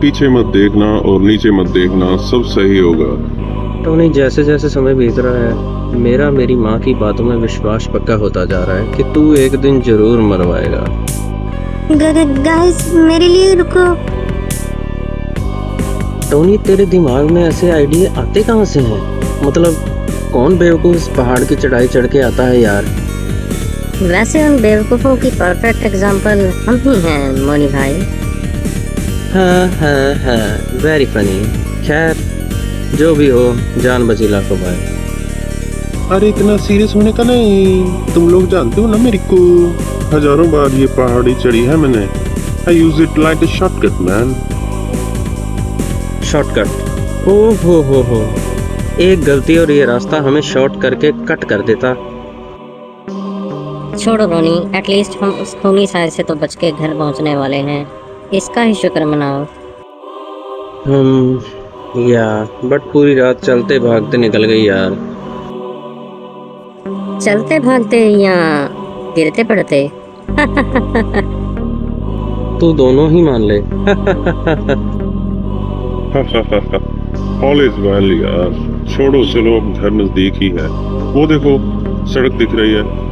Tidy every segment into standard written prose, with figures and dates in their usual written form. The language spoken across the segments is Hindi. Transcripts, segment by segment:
पीछे मत देखना और नीचे मत देखना, सब सही होगा। टोनी, जैसे जैसे समय बीत रहा है मेरा मेरी माँ की बातों में विश्वास पक्का होता जा रहा है कि तू एक दिन जरूर मरवाएगा। गाइस, मेरे लिए रुको। टोनी, तेरे दिमाग में ऐसे आइडिया आते कहाँ से हैं? मतलब कौन बेवकूफ इस पहाड़ की चढ़ाई चढ़ के आता है यार? वैसे उन बेवकूफों की परफेक्ट एग्जांपल हम ही हैं मोनी भाई। हाँ, वेरी फनी। खैर, जो भी हो, जान बची लाखों भाई। अरे इतना सीरियस होने का नहीं, तुम लोग जानते हो ना मेरे को, हजारों बार ये पहाड़ी चढ़ी है मैंने। I use it like a shortcut man. Shortcut? ओ हो, एक गलती और ये रास्ता हमें शॉर्ट करके कट कर देता। छोड़ो रोनी, एटलीस्ट हम उस खूनी साय से तो बच के घर पहुंचने वाले हैं। इसका ही शुक्र मनाओ। बट पूरी रात चलते भागते निकल गई यार। चलते भागते या गिरते पड़ते? तू दोनों ही मान ले। ऑल इज वेल यार, छोड़ो, चलो अब घर नजदीक ही है। वो देखो, सड़क दिख रही है।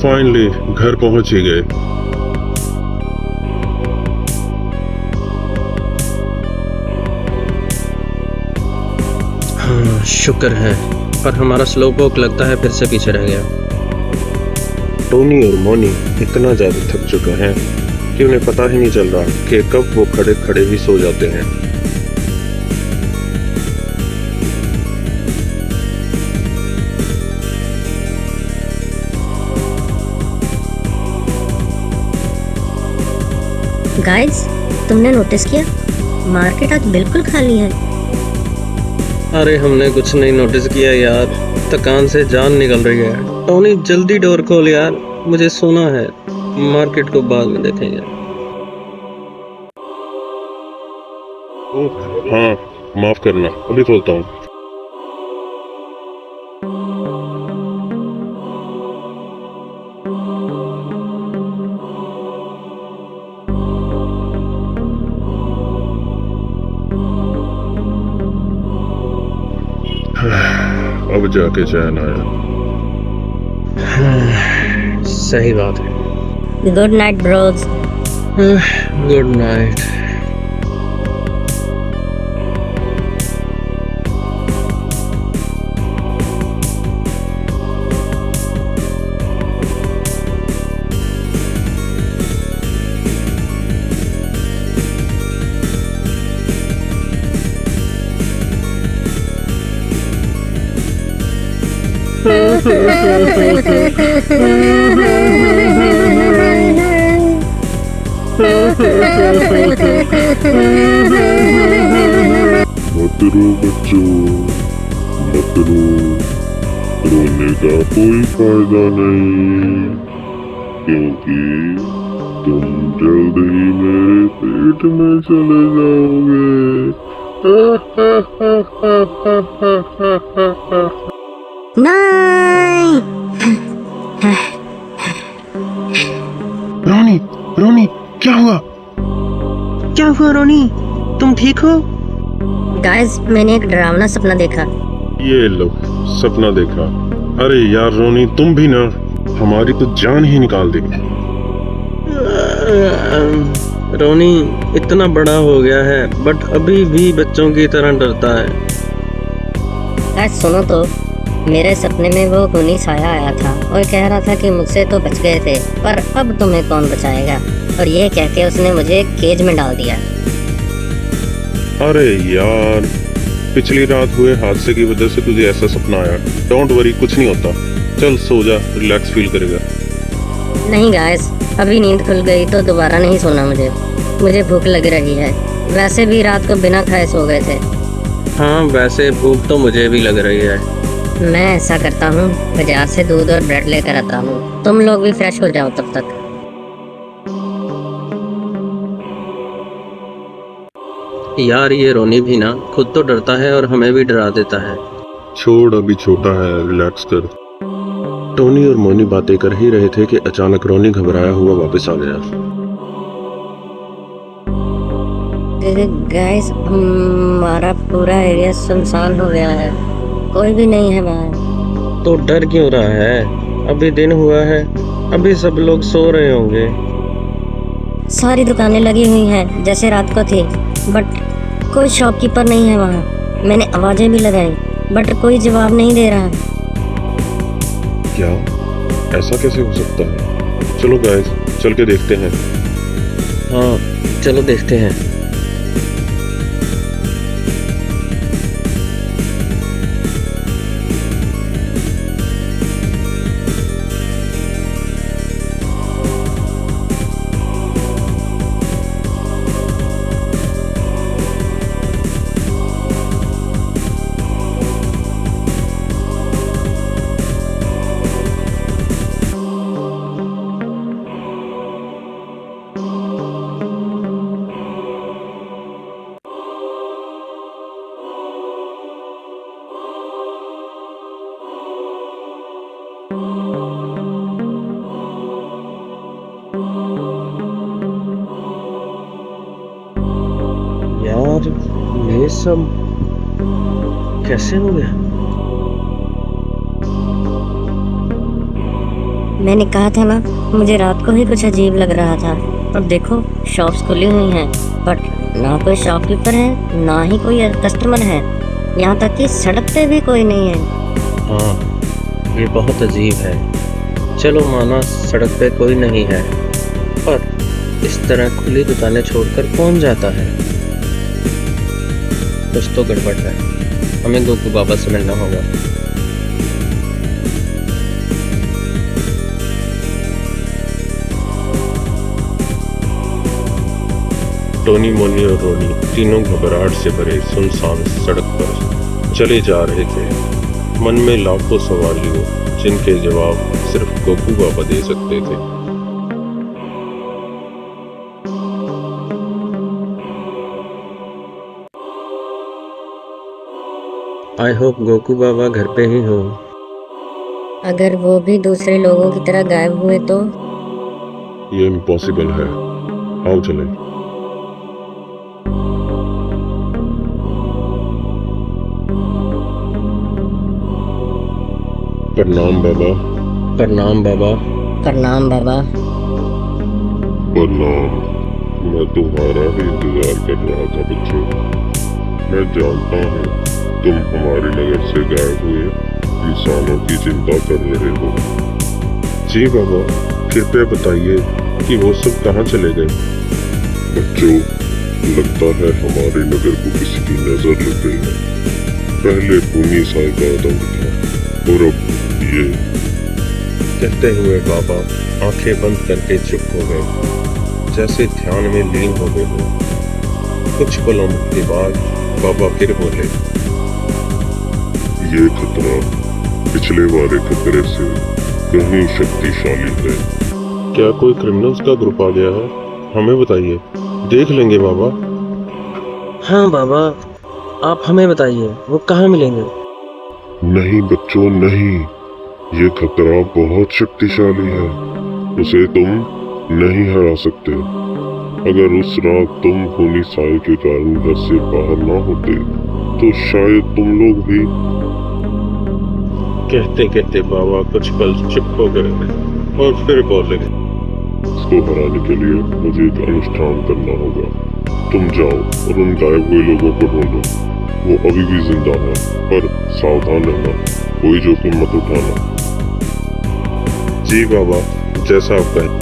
फाइनली घर पहुंच ही गए। हाँ, शुक्र है। पर हमारा स्लो पोक लगता है फिर से पीछे रह गया। टोनी और मोनी इतना ज्यादा थक चुके हैं कि उन्हें पता ही नहीं चल रहा कि कब वो खड़े खड़े ही सो जाते हैं। गाइस, तुमने नोटिस किया मार्केट आज बिल्कुल खाली है। अरे हमने कुछ नहीं नोटिस किया यार, थकान से जान निकल रही है। टोनी जल्दी डोर खोल यार, मुझे सोना है। मार्केट को बाद में देखेंगे। ओह हाँ, माफ करना, अभी खोलता हूँ। अब जाके चैन आया। सही बात है। Good night bros. Good night. मत रो बच्चों, मत रो, रोने का कोई फायदा नहीं, क्योंकि तुम जल्द ही मेरे पेट में चले जाओगे। नहीं। रोनी, रोनी, क्या हुआ? क्या हुआ रोनी? तुम ठीक हो? गाइस, मैंने एक डरावना सपना देखा। ये लो, सपना देखा। अरे यार रोनी, तुम भी ना हमारी तो जान ही निकाल दी। रोनी इतना बड़ा हो गया है बट अभी भी बच्चों की तरह डरता है। गाइस सुनो तो, मेरे सपने में वो खूनी साया आया था और कह रहा था कि मुझसे तो बच गए थे, पर अब तुम्हें कौन बचाएगा। और ये कह के उसने मुझे एक केज में डाल दिया। अरे यार, पिछली रात हुए हादसे की वजह से तुझे ऐसा सपना आया। डोंट वरी, कुछ नहीं होता। चल सो जा, रिलैक्स फील करेगा। नहीं गाइस, अभी नींद खुल गई तो दोबारा नहीं सोना मुझे भूख लग रही है। वैसे भी रात को बिना खाए सो गए थे। हाँ, वैसे भूख तो मुझे भी लग रही है। मैं ऐसा करता हूँ, बाजार से दूध और ब्रेड लेकर आता हूँ। तुम लोग भी फ्रेश हो जाओ तब तक। यार ये रोनी भी ना खुद तो डरता है और हमें भी डरा देता है। छोड़, अभी छोटा है, रिलैक्स कर। टोनी और मोनी बातें कर ही रहे थे कि अचानक रोनी घबराया हुआ वापस आ गया। गाइस, हमारा पूरा एरिया सुनसान हो गया है। कोई भी नहीं है वहाँ। तो डर क्यों रहा है? अभी दिन हुआ है, अभी सब लोग सो रहे होंगे। सारी दुकानें लगी हुई हैं जैसे रात को थी, बट कोई शॉपकीपर नहीं है वहाँ। मैंने आवाजें भी लगाई बट कोई जवाब नहीं दे रहा। क्या ऐसा कैसे हो सकता है? चलो गाइस, चल के देखते हैं। हाँ चलो देखते हैं। यार ये सब कैसे हो गया? मैंने कहा था ना, मुझे रात को ही कुछ अजीब लग रहा था। और देखो, शॉप्स खुली हुई हैं बट ना कोई शॉपकीपर है ना ही कोई कस्टमर है। यहाँ तक कि सड़क पे भी कोई नहीं है। हाँ ये बहुत अजीब है। चलो माना सड़क पे कोई नहीं है, पर इस तरह खुली दुकानें छोड़कर कौन जाता है? कुछ तो गड़बड़ है। हमें गोकू बाबा से मिलना होगा। टोनी, मोनी और रोनी तीनों घबराहट से भरे सुनसान सड़क पर चले जा रहे थे। मन में लाखों सवालियों जिनके जवाब सिर्फ गोकू बाबा दे सकते थे। आई होप गोकू बाबा घर पे ही हो। अगर वो भी दूसरे लोगों की तरह गायब हुए तो? ये इम्पॉसिबल है। आओ चले। प्रणाम बाबा। प्रणाम बाबा। प्रणाम बाबा। प्रणाम। मैं तुम्हारा ही इंतजार कर रहा था बच्चों। मैं जानता हूँ तुम हमारी नजर से गायब हुए इंसानों की चिंता कर रहे हो। जी बाबा, कृपया बताइए कि वो सब कहाँ चले गए? बच्चों, लगता है हमारी नगर को किसी की नजर लग गई है। पहले खूनी साई का आतंक था और अब ये। कहते हुए बाबा आंखें बंद करके चुप हो गए, जैसे ध्यान में लीन हो गए हो। कुछ पलों के बाद बाबा फिर बोले, ये खतरा पिछले वाले खतरे से कहीं शक्तिशाली है। क्या कोई क्रिमिनल्स का ग्रुप आ गया है? हमें बताइए, देख लेंगे बाबा। हाँ बाबा, आप हमें बताइए वो कहाँ मिलेंगे? नहीं बच्चों नहीं, ये खतरा बहुत शक्तिशाली है। उसे तुम नहीं हरा सकते। अगर उस रात तुम खूनी साए के कारण घर से बाहर ना होते तो शायद तुम लोग भी। कहते कहते बाबा कुछ पल चुप हो गए और फिर बोले, इसको हराने के लिए मुझे एक अनुष्ठान करना होगा। तुम जाओ और उन गायब हुए लोगों को ढूंढो। वो अभी भी जिंदा है, पर सावधान रहना, कोई जोखिम मत उठाना। जी बाबा, जैसा आप कहें।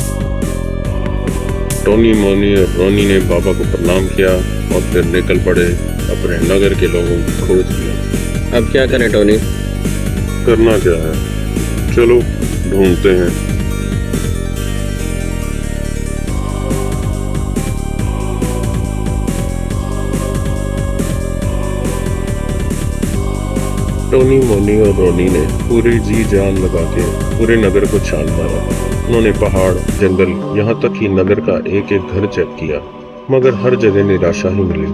टोनी, मोनी और रोनी ने बाबा को प्रणाम किया और फिर निकल पड़े अपने नगर के लोगों की खोज में। अब क्या करें टोनी? करना क्या है, चलो ढूंढते हैं। टोनी, मोनी और रोनी ने पूरी जी जान लगा के पूरे नगर को छान मारा। उन्होंने पहाड़, जंगल, यहाँ तक कि नगर का एक एक घर चेक किया, मगर हर जगह निराशा ही मिली।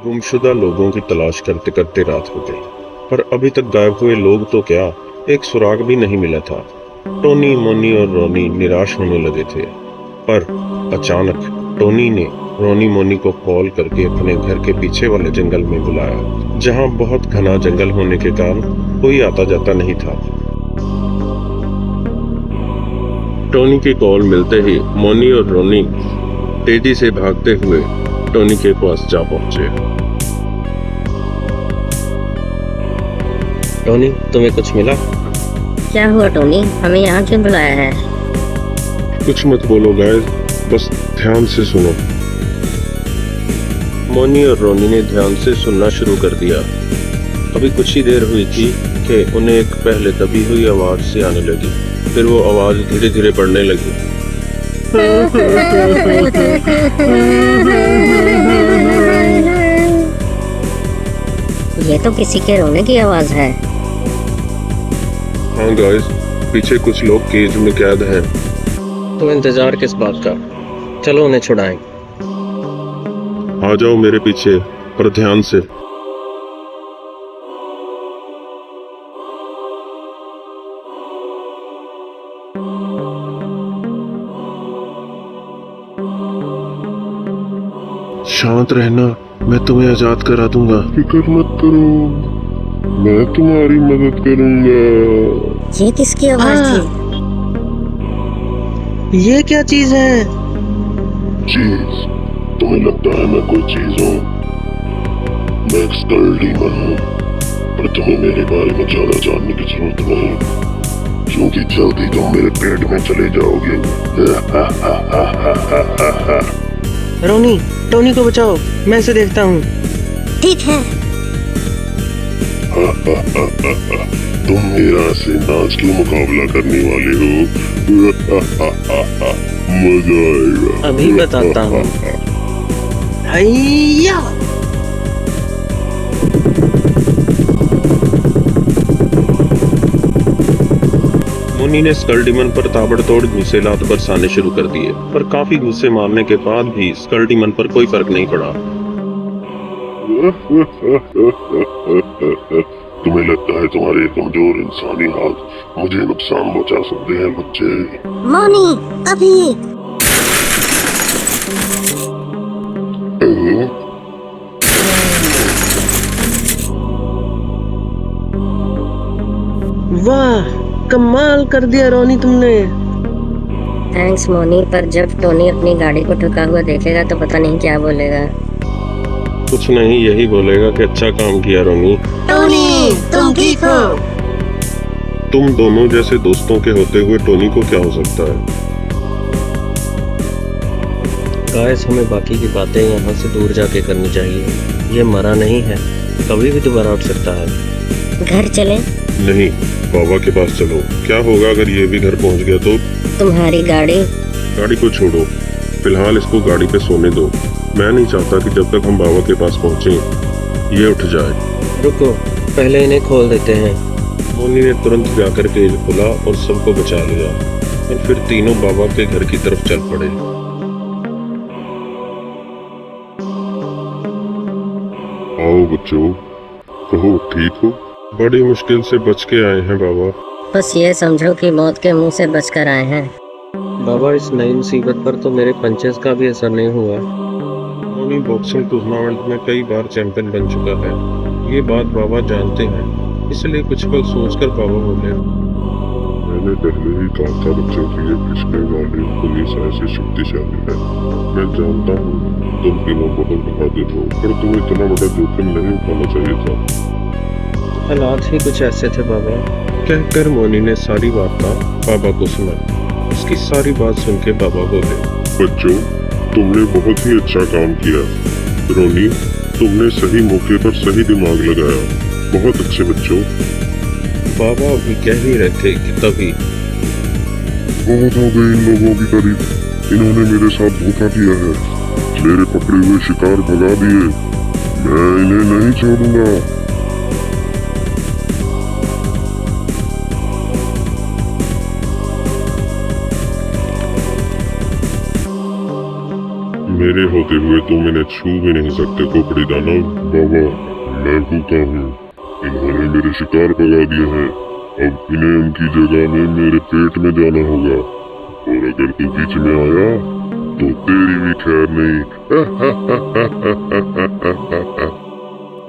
गुमशुदा लोगों की तलाश करते करते रात हो गई, पर अभी तक गायब हुए लोग तो क्या, एक सुराग भी नहीं मिला था। टोनी, मोनी और रोनी निराश होने लगे थे, पर अचानक टोनी ने रोनी मोनी को कॉल करके अपने घर के पीछे वाले जंगल में बुलाया, जहां बहुत घना जंगल होने के कारण कोई आता जाता नहीं था। टोनी की कॉल मिलते ही मोनी और रोनी तेजी से भागते हुए टोनी के पास जा पहुंचे। टोनी, तुम्हें कुछ मिला? क्या हुआ टोनी, हमें यहाँ क्यों बुलाया है? कुछ मत बोलो गाइस, बस ध्यान से सुनो। मोनी और रोनी ने ध्यान से सुनना शुरू कर दिया। अभी कुछ ही देर हुई थी कि उन्हें एक पहले दबी हुई आवाज से आने लगी, फिर वो आवाज धीरे धीरे बढ़ने लगी। ये तो किसी के रोने की आवाज है। हाँ गाइस, पीछे कुछ लोग केज में कैद हैं। तो इंतजार किस बात का? चलो उन्हें छुड़ाएं। आ जाओ मेरे पीछे, पर ध्यान से। शांत रहना, मैं तुम्हें आजाद करा दूंगा। फिक्र मत करो, मैं तुम्हारी मदद करूंगा। ये किसकी आवाज थी? ये क्या चीज है? चीज? तुम्हें लगता है मैं कोई चीज हूँ? मैं एक स्कल डीमन हूँ, पर तुम्हें मेरे बारे में ज्यादा जानने की जरूरत नहीं, क्योंकि जल्दी तुम मेरे पेट में चले जाओगे। रोनी, टोनी को बचाओ, मैं इसे देखता हूँ। ठीक है। तुम मेरा से नाच के मुकाबला करने वाले हो। मजा आएगा। अभी बताता हूँ। हैया! मुनि ने स्कल डीमन पर ताबड़तोड़ घूंसे-लात बरसाने शुरू कर दिए, पर काफी घूंसे मारने के बाद भी स्कल डीमन पर कोई फर्क नहीं पड़ा। तुम्हें लगता है तुम्हारे कमजोर इंसानी हाथ मुझे नुकसान पहुंचा सकते हैं बच्चे? मोनी, अभी। वाह, कमाल कर दिया रोनी तुमने। थैंक्स मोनी, पर जब टोनी अपनी गाड़ी को ठुका हुआ देखेगा तो पता नहीं क्या बोलेगा। कुछ नहीं, यही बोलेगा कि अच्छा काम किया रोनी। टोनी, तुम ठीक हो? तुम दोनों जैसे दोस्तों के होते हुए टोनी को क्या हो सकता है? गाइस, हमें बाकी की बातें यहाँ से दूर जाके करनी चाहिए। ये मरा नहीं है, कभी भी दोबारा उठ सकता है। घर चले? नहीं, बाबा के पास चलो। क्या होगा अगर ये भी घर पहुंच गया तो? तुम्हारी गाड़ी? गाड़ी को छोड़ो, फिलहाल इसको गाड़ी पे सोने दो। मैं नहीं चाहता कि जब तक हम बाबा के पास पहुंचे ये उठ जाए। रुको, पहले इन्हें खोल देते हैं। मोनी ने तुरंत जाकर केज खोला और सबको बचा लिया, और फिर तीनों बाबा के घर की तरफ चल पड़े। आओ बच्चों, कहो ठीक हो? बड़ी मुश्किल से बच के आए हैं बाबा। बस ये समझो कि मौत के मुंह से बचकर आए हैं। बाबा, इस नई मुसीबत पर तो मेरे पंचेस का भी असर नहीं हुआ। टोनी बॉक्सिंग टूर्नामेंट में कई बार चैंपियन बन चुका है। ये बात बाबा जानते हैं, इसलिए कुछ पल सोचकर बाबा बोले, मैंने पहले ही कहा था बच्चों कि ये पिछले वाली पुलिस ऐसी शक्तिशाली है। मैं जानता हूँ तुम तीनों बहुत बहादुर हो, पर तुम्हें इतना बड़ा जोखिम नहीं उठाना चाहिए था। हालात ही कुछ ऐसे थे बाबा। कहकर मोनी ने सारी वार्ता बाबा को सुनाई। उसकी सारी बात सुन के बाबा बोले, बच्चों, तुमने बहुत ही अच्छा काम किया। रोनी, तुमने सही मौके पर सही दिमाग लगाया। बहुत अच्छे बच्चों। बाबा अभी कह ही रहे थे कि तभी बहुत हो गई इन लोगों की तारीफ। इन्होंने मेरे साथ धोखा किया है, मेरे पकड़े हुए शिकार भगा दिए। मैं इन्हें नहीं छोड़ूंगा। मेरे होते हुए तुम इन्हें छू भी नहीं सकते खोपड़ी दानव। बाबा, मैं भूखा हूँ। इन्होंने मेरे शिकार भगा दिए हैं। अब इन्हें उनकी जगह में मेरे पेट में जाना होगा, और अगर तू बीच में आया तो तेरी भी खैर नहीं।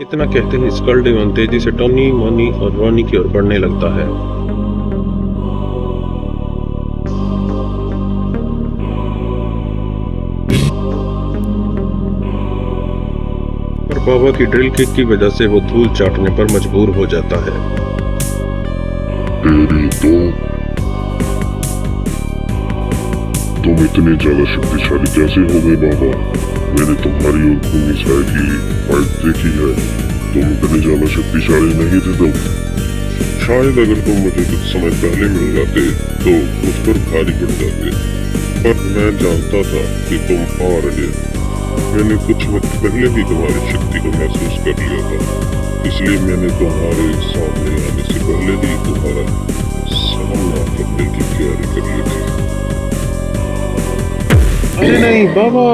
इतना कहते ही स्कल डेवन तेजी से टोनी, मोनी और रोनी की ओर बढ़ने लगता है। पर बाबा की ड्रिल किक की वजह से वो धूल चाटने पर मजबूर हो जाता है। तेरी तो तुम इतने ज्यादा शक्तिशाली कैसे हो गए बाबा? मैंने तुम्हारी और खूनी साय की फाइट देखी है। तुम इतने ज्यादा शक्तिशाली नहीं थे तब। शायद अगर तुम मुझे कुछ समय पहले मिल जाते तो मुझ पर भारी पड़ जाते, पर मैं जानता था कि तुम आ रहे। मैंने कुछ वक्त पहले ही तुम्हारी शक्ति को महसूस कर लिया था, इसलिए मैंने तुम्हारे सामने आने से पहले ही तुम्हारा सामना करने की तैयारी कर ली थी। अरे नहीं बाबा!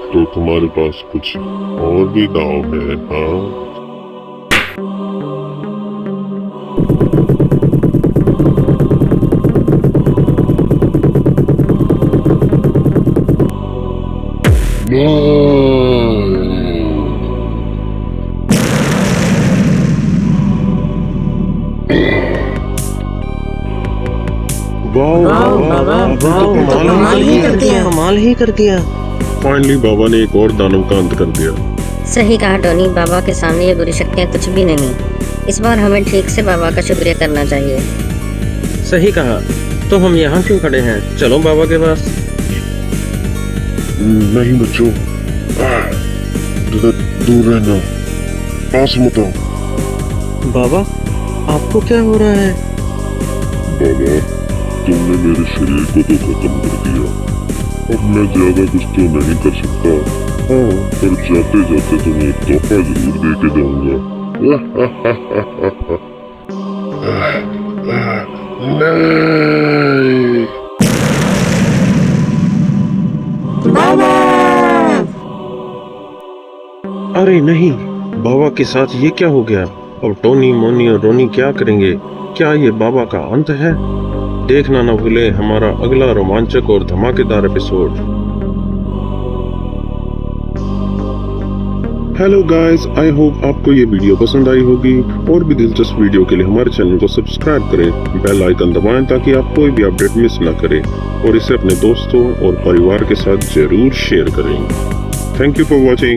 तो तुम्हारे पास कुछ और भी दांव है, हाँ? कमाल ही कर दिया। फाइनली बाबा ने एक और दानव का अंत कर दिया। सही कहा टोनी, बाबा के सामने ये बुरी शक्तियाँ कुछ भी नहीं। इस बार हमें ठीक से बाबा का शुक्रिया करना चाहिए। सही कहा। तो हम यहाँ क्यों खड़े हैं? चलो बाबा के पास। नहीं बच्चों, दूर रहना, पास मत आओ। बाबा, आपको क्या हो रहा है? बाबा, तुमने मेरे शरीर को तो खत्म कर दिया। अब मैं ज्यादा कुछ तो नहीं कर सकता। हाँ, पर जाते जाते तुम्हें एक तोहफा जरूर दे के जाऊंगा। नहीं। बाबा! अरे नहीं, बाबा के साथ ये क्या हो गया? अब टोनी, मोनी और रोनी क्या करेंगे? क्या ये बाबा का अंत है? देखना ना भूले हमारा अगला रोमांचक और धमाकेदार episode. Hello guys, I hope आपको ये वीडियो पसंद आई होगी। और भी दिलचस्प वीडियो के लिए हमारे चैनल को सब्सक्राइब करें, बेल आइकन दबाएं ताकि आप कोई भी अपडेट मिस ना करें, और इसे अपने दोस्तों और परिवार के साथ जरूर शेयर करें। Thank you for watching.